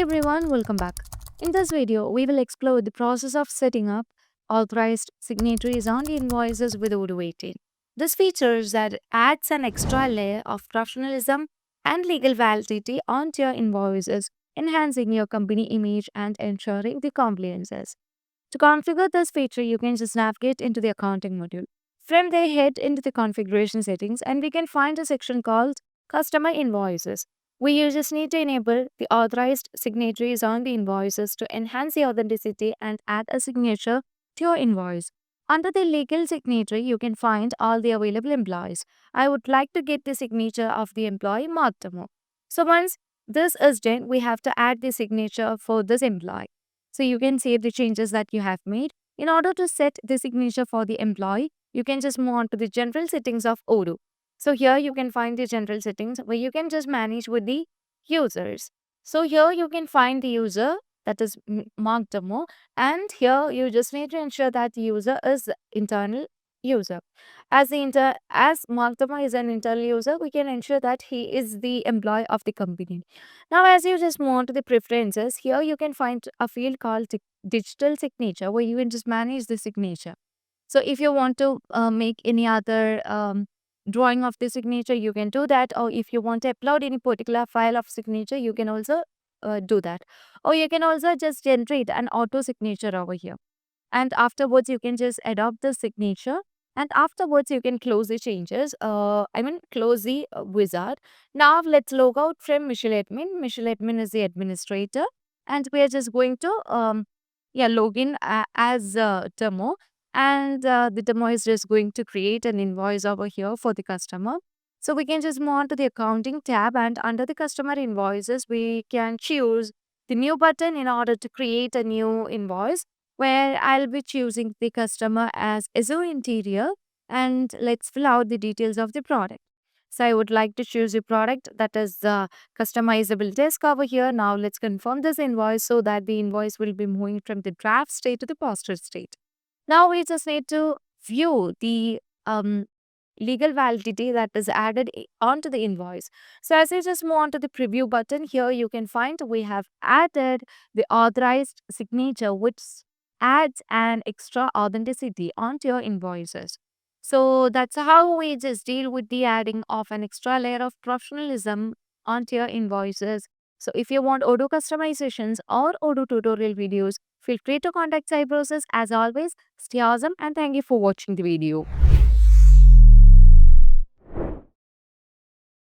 everyone, welcome back. In this video, we will explore the process of setting up authorized signatories on the invoices with Odoo 18. This features that adds an extra layer of professionalism and legal validity onto your invoices, enhancing your company image and ensuring the compliances. To configure this feature, you can just navigate into the accounting module. From there, head into the configuration settings and we can find a section called Customer Invoices. We just need to enable the authorized signatories on the invoices to enhance the authenticity and add a signature to your invoice. Under the legal signatory, you can find all the available employees. I would like to get the signature of the employee Mark Demo. So once this is done, we have to add the signature for this employee. So you can save the changes that you have made. In order to set the signature for the employee, you can just move on to the general settings of Odoo. So here you can find the general settings where you can just manage with the users. So here you can find the user that is Mark Demo, and here you just need to ensure that the user is internal user. As Mark Demo is an internal user, we can ensure that he is the employee of the company. Now, as you just move on to the preferences, here you can find a field called digital signature where you can just manage the signature. So if you want to make any other drawing of the signature, you can do that. Or if you want to upload any particular file of signature, you can also do that. Or you can also just generate an auto signature over here. And afterwards, you can just adopt the signature. And afterwards, you can close the changes. Close the wizard. Now, let's log out from Michelle Admin. Michelle Admin is the administrator. And we are just going to log in as Demo. And the demo is just going to create an invoice over here for the customer. So we can just move on to the accounting tab, and under the customer invoices, we can choose the new button in order to create a new invoice where I'll be choosing the customer as Azure Interior, and let's fill out the details of the product. So I would like to choose a product that is the customizable desk over here. Now let's confirm this invoice so that the invoice will be moving from the draft state to the posted state. Now we just need to view the legal validity that is added onto the invoice. So as you just move on to the preview button, here you can find we have added the authorized signature, which adds an extra authenticity onto your invoices. So that's how we just deal with the adding of an extra layer of professionalism onto your invoices. So if you want Odoo customizations or Odoo tutorial videos, feel free to contact Cybrosys. As always, stay awesome and thank you for watching the video.